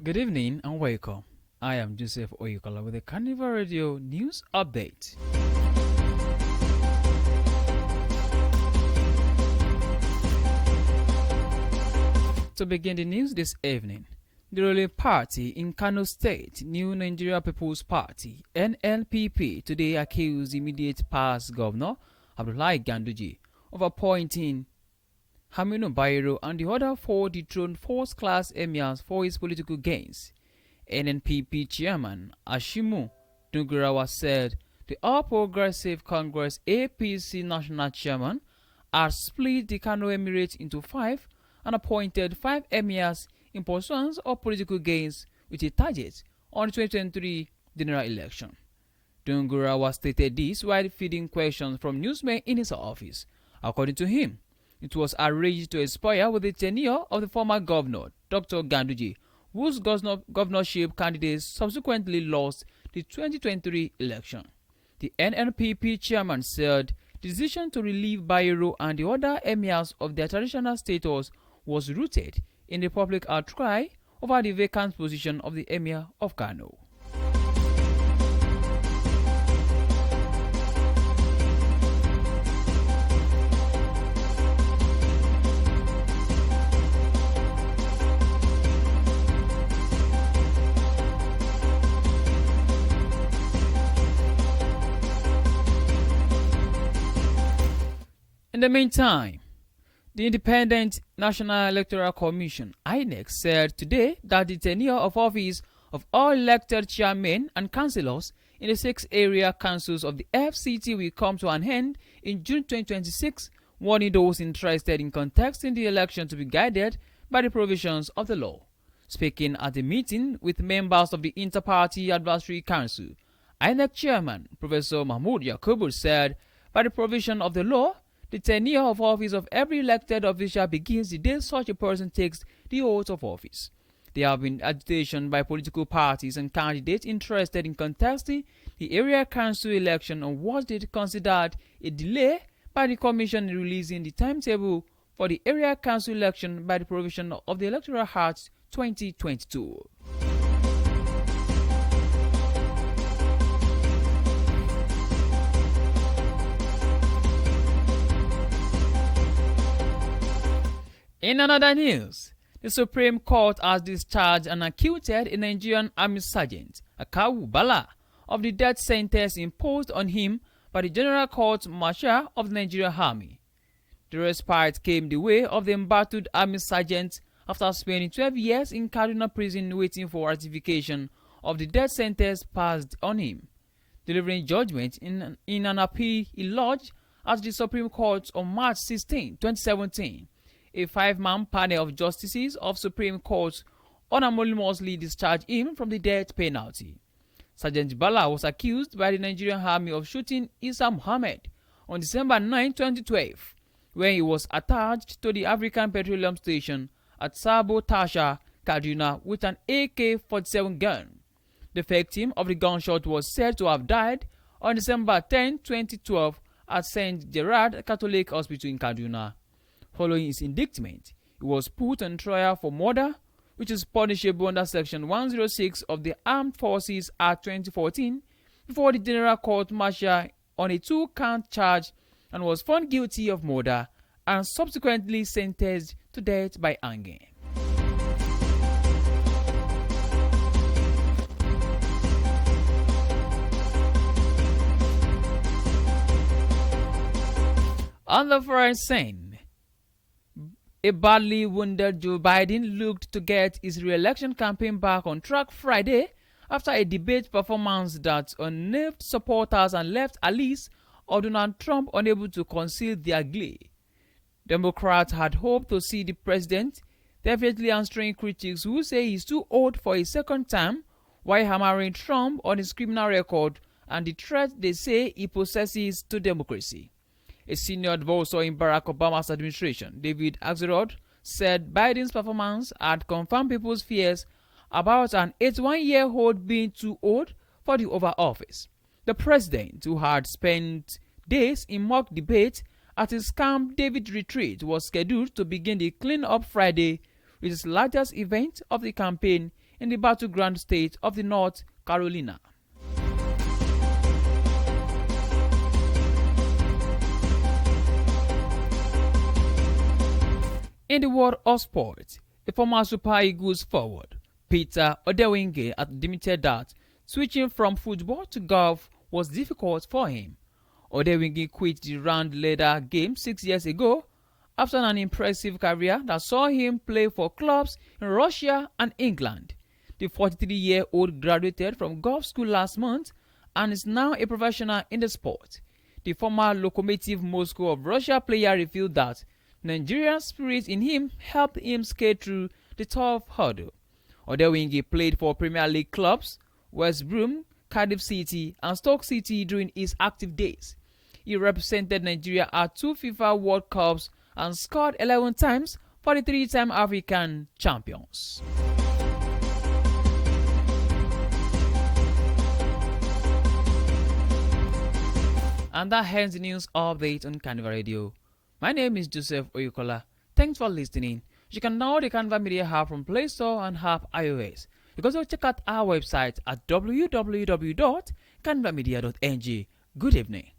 Good evening and welcome. I am Joseph Oyukola with the Carnival Radio News Update. To begin the news this evening, the ruling party in Kano State, New Nigeria People's Party, NNPP, today accused immediate past governor Abdullahi Ganduje of appointing Haminu Bayero and the other four dethroned first-class emirs for his political gains. NNPP chairman Ashimu Dungurawa said the All Progressive Congress APC national chairman had split the Kano Emirate into 5 and appointed 5 emirs in pursuance of political gains with a target on the 2023 general election. Dungurawa stated this while feeding questions from newsmen in his office. According to him, it was arranged to expire with the tenure of the former governor, Dr. Ganduje, whose governorship candidates subsequently lost the 2023 election. The NNPP chairman said the decision to relieve Bayero and the other emirs of their traditional status was rooted in the public outcry over the vacant position of the emir of Kano. In the meantime, the Independent National Electoral Commission (INEC) said today that the tenure of office of all elected chairmen and councillors in the 6 area councils of the FCT will come to an end in June 2026, warning those interested in contesting the election to be guided by the provisions of the law. Speaking at a meeting with members of the Inter-Party Advisory Council, INEC chairman Professor Mahmoud Yakubu said, by the provision of the law, the tenure of office of every elected official begins the day such a person takes the oath of office. There have been agitation by political parties and candidates interested in contesting the area council election on what they considered a delay by the commission in releasing the timetable for the area council election by the provision of the Electoral Act 2022. In another news, the Supreme Court has discharged and acquitted a Nigerian Army Sergeant, Akawu Bala, of the death sentence imposed on him by the General Court Martial of the Nigerian Army. The respite came the way of the embattled Army Sergeant after spending 12 years in Kaduna prison waiting for ratification of the death sentence passed on him. Delivering judgment in an appeal he lodged at the Supreme Court on March 16, 2017. A 5-man panel of justices of Supreme Court unanimously discharged him from the death penalty. Sergeant Bala was accused by the Nigerian Army of shooting Isa Muhammad on December 9, 2012, when he was attached to the African Petroleum Station at Sabo Tasha, Kaduna, with an AK-47 gun. The victim of the gunshot was said to have died on December 10, 2012 at St. Gerard Catholic Hospital in Kaduna. Following his indictment, he was put on trial for murder, which is punishable under Section 106 of the Armed Forces Act 2014, before the General Court Martial on a 2-count charge and was found guilty of murder and subsequently sentenced to death by hanging. On the foreign scene, a badly wounded Joe Biden looked to get his re-election campaign back on track Friday after a debate performance that unnerved supporters and left allies of Donald Trump unable to conceal their glee. Democrats had hoped to see the president definitely answering critics who say he's too old for a second term, while hammering Trump on his criminal record and the threat they say he possesses to democracy. A senior advisor in Barack Obama's administration, David Axelrod, said Biden's performance had confirmed people's fears about an 81-year-old being too old for the Oval Office. The president, who had spent days in mock debate at his Camp David retreat, was scheduled to begin the clean-up Friday with his largest event of the campaign in the battleground state of the North Carolina. In the world of sport, the former Super Eagles forward Peter Odewinge admitted that switching from football to golf was difficult for him. Odewinge quit the round leader game 6 years ago after an impressive career that saw him play for clubs in Russia and England. The 43-year-old graduated from golf school last month and is now a professional in the sport. The former Lokomotiv Moscow of Russia player revealed that Nigerian spirit in him helped him skate through the tough hurdle. Odewinge played for Premier League clubs West Brom, Cardiff City and Stoke City during his active days. He represented Nigeria at 2 FIFA World Cups and scored 11 times for the 3-time African champions. And that ends the news update on Carnival Radio. My name is Joseph Oyukola. Thanks for listening. You can download the Carnival Media app from Play Store and app iOS. You can also check out our website at www.carnivalmedia.ng. Good evening.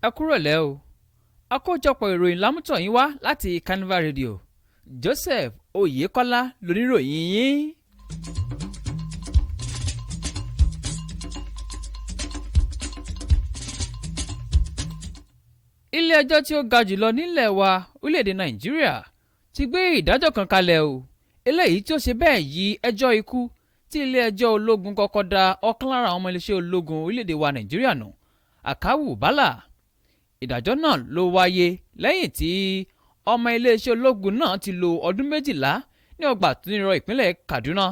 Ẹ kúrọ̀lẹ́ o, àkójọpọ̀ ìròyìn lámútọ̀ yín wá láti Carnival Radio. Joseph Oyèkọ́lá lóníròyìn yín. Ilé ẹjọ́ tí ó ga jùlọ nílẹ̀ wa orílẹ̀-èdè Nàìjíríà ti gbé ìdájọ́ kan kalẹ̀ o, eléyìí tí ó ṣe bẹ́ẹ̀ yí ẹjọ́ ikú tí ilé ẹjọ́ ológun kọ́kọ́ dá ọ̀kan lára àwọn ọmọ iléeṣẹ́ ológun orílẹ̀-èdè wa Nàìjíríà nù, Akawu Bala. Ìdájọ́ náà ló wáyé lẹ́yìn tí ọmọ iléeṣẹ́ ológun náà ti lo ọdún 12 ní ọgbà àtúnirọ̀ ìpínlẹ̀ Kaduna,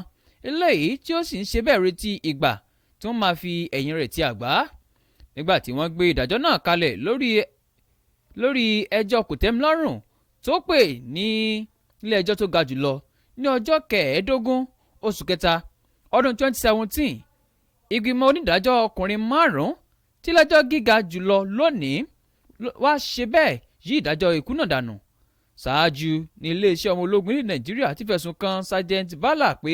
eléyìí tí ó sì ń ṣe bẹ́ẹ̀ retí ìgbà tí wọ́n máa fi ẹ̀yìn rẹ̀ ti àgbá. Nígbà tí wọ́n gbé ìdájọ́ náà kalẹ̀ lórí ẹjọ́ kòtẹ́milọ́rùn tó pè ní ilé ẹjọ́ tó ga jùlọ ní ọjọ́ 15 oṣù kẹta ọdún 2017, ìgbìmọ̀ onídàájọ́ ọkùnrin 5 tí ilé-ẹjọ́ gíga jùlọ lónìí wá ṣe bẹ́ẹ̀ yí ìdájọ́ ikú náà dànù. Ṣáájú ní iléeṣẹ́ ọmọ ológun ní Nàìjíríà ti fẹ̀sùn kan Sergeant Bala pé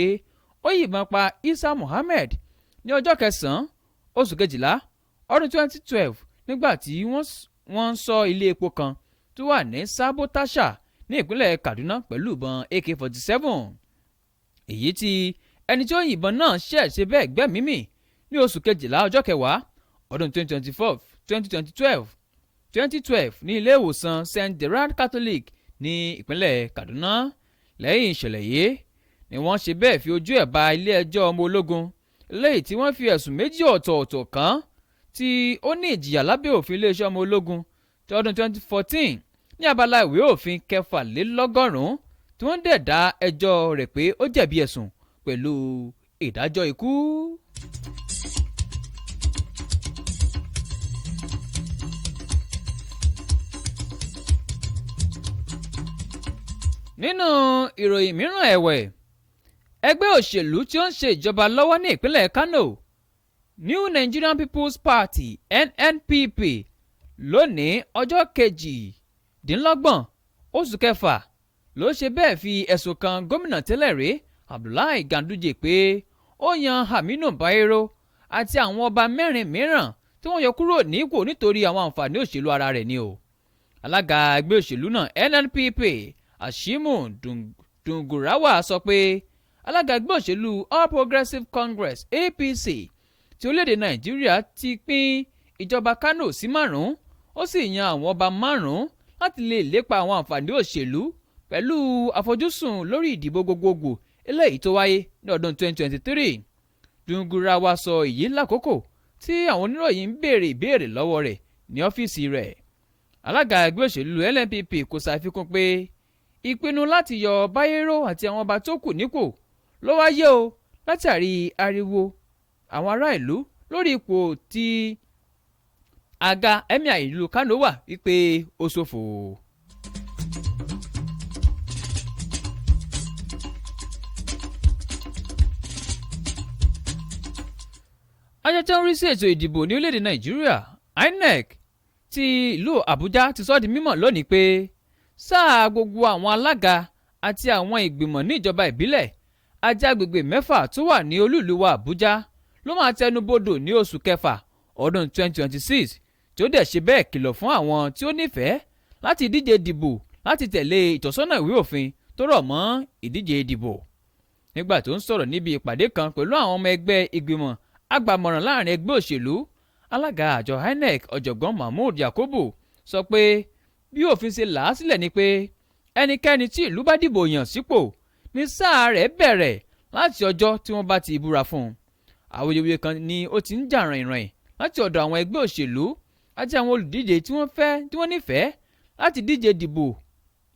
ó yìnbọn pa Isa Muhammed ní ọjọ́ 9 oṣù kejìlá ọdún 2012 nígbà tí wọ́n ń ṣọ́ ilé epo kan tó wà ní Sabo Tasha ní ìpínlẹ̀ Kaduna pẹ̀lú ìbọn AK-47. Èyí tí ẹni tí ó yìnbọn náà ṣe bẹ́ẹ̀ gbẹ́mìí mì ní oṣù kejìlá ọjọ́ 10 ọdún 2012 ní ilé ìwòsàn St. Gerard Catholic ní ìpínlẹ̀ Kaduna. Lẹ́yìn ìṣẹ̀lẹ̀ yìí ni wọ́n ṣe bẹ́ẹ̀ fi ojú ẹ̀ ba ilé ẹjọ́ ọmọ ológun, lẹ́yìn tí wọ́n fi ẹ̀sùn 2 ọ̀tọ̀ọ̀tọ̀ kàn tí ó ní ìjìyà lábẹ́ òfin iléeṣẹ́ ọmọ ológun ti ọdún 2014 ní abala ìwé òfin 196 tí wọ́n dẹ̀ dá ẹjọ́ rẹ̀ pé ó jẹ̀bi ẹ̀sùn pẹ̀lú ìdájọ́ ikú. Nínú ìròyìn mìíràn ẹ̀wẹ̀, ẹgbẹ́ òṣèlú tí ó ń ṣe ìjọba lọ́wọ́ ní ìpínlẹ̀ Kano, New Nigerian People's Party NNPP, lónìí ọjọ́ 28 oṣù kẹfà ló ṣe bẹ́ẹ̀ fi ẹ̀sùn kan gómìnà tẹ́lẹ̀ rí Abdullahi Ganduje pé ó yan Aminu Bayero àti àwọn ọba 4 mìíràn tí wọ́n yọ kúrò nípò nítorí àwọn àǹfààní òṣèlú ara rẹ̀ ni o. Alága ẹgbẹ́ òṣèlú náà NNPP Ashimu Dungurawa sọ pé alága ẹgbẹ́ òṣèlú All Progressives Congress APC tí orílẹ̀-èdè Nàìjíríà ti pín ìjọba Kánò sí 5 ó sì yan àwọn ọba 5 láti lè lépa àwọn àǹfààní òṣèlú pẹ̀lú àfojúsùn lórí ìdìbò gbogbogbò eléyìí tó wáyé ní ọdún 2023. Dungurawa sọ èyí lákòókò tí àwọn oníròyìn ń béèrè ìbéèrè lọ́wọ́ rẹ̀ ní ọ́fíìsì rẹ̀. Alága ẹgbẹ́ òṣèlú LNPP kò ṣàfikún pé ìpinnu láti yọ Bayero àti àwọn ọba tó kù nípò ló wáyé o látàrí ariwo àwọn ará ìlú lórí ipò tí àga emir ìlú Kano wà wípé ó ṣòfò. Àjọ tó ń rí sí ètò ìdìbò ní orílẹ̀-èdè Nàìjíríà INEC ti ìlú Àbújá ti sọ di mímọ̀ lónìí pé sáà gbogbo àwọn alága àti àwọn ìgbìmọ̀ ní ìjọba ìbílẹ̀ àti agbègbè 6 tó wà ní olú-ìlú wa Àbújá ló máa tẹnubodò ní oṣù kẹfà ọdún 2026 tí ó dẹ̀ ṣe bẹ́ẹ̀ kìlọ̀ fún àwọn tí ó nífẹ̀ẹ́ láti díje dìbò láti tẹ̀lé ìtọ́sọ́nà ìwé òfin tó rọ̀ mọ́ ìdíje ìdìbò. Nígbà tó ń sọ̀rọ̀ níbi ìpàdé kan pẹ̀lú àwọn ọmọ ẹgbẹ́ ìgbìmọ̀ agbàmọ̀ràn láàrin ẹgbẹ́ òṣèlú, alága àjọ INEC ọ̀jọ̀gbọ́n Mahmood Yakubu sọ pé bí òfin ṣe là á sílẹ̀ ni pé ẹnikẹ́ni tí ìlú bá dìbò yàn sípò ní sáà rẹ̀ bẹ̀rẹ̀ láti ọjọ́ tí wọ́n bá ti búra fún un. Awuyewuye kan ni ó ti ń jà rìnrìn láti ọ̀dọ̀ àwọn ẹgbẹ́ òṣèlú àti àwọn olùdíje tí wọ́n nífẹ̀ẹ́ láti díje dìbò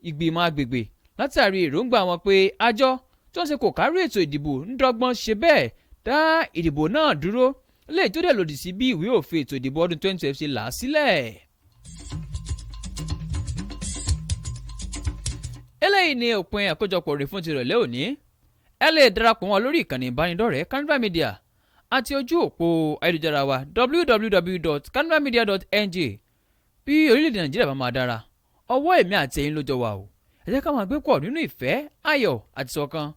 ìgbìmọ̀ agbègbè látàrí èròǹgbà wọn pé àjọ tí wọ́n ṣe kò kárí ètò ìdìbò ń dọ́gbọ́n ṣe bẹ́ẹ̀ dá ìdìbò náà dúró lè tó dẹ̀ lòdì sí bí ìwé òfin ètò ìdìbò ọdún 2012 ṣe là á sílẹ̀. Eléyìí ni òpin àkójọpọ̀ rẹ̀ fún tìrọ̀lẹ́ òní. Ẹ lè darapọ̀ wọn lórí ìkànnì ìbánidọ́rẹ̀ẹ́ Carnival Media àti ojú òpó ayélujára wa www.carnivalmedia.ng. Bí orílẹ̀-èdè Nàìjíríà bá máa dára, ọwọ́ èmi àti ẹ̀yin ló jọ wà o. Ẹ jẹ́ ká máa gbé pọ̀ nínú ìfẹ́, ayọ̀ àti ṣọ̀kan.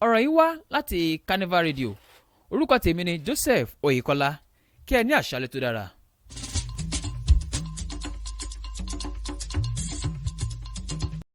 Ọ̀rọ̀ yìí wá láti Carnival Radio. Orúkọ tèmi ni Joseph Oyèkọ́lá. Kí ẹ ní àṣálẹ́ tó dára.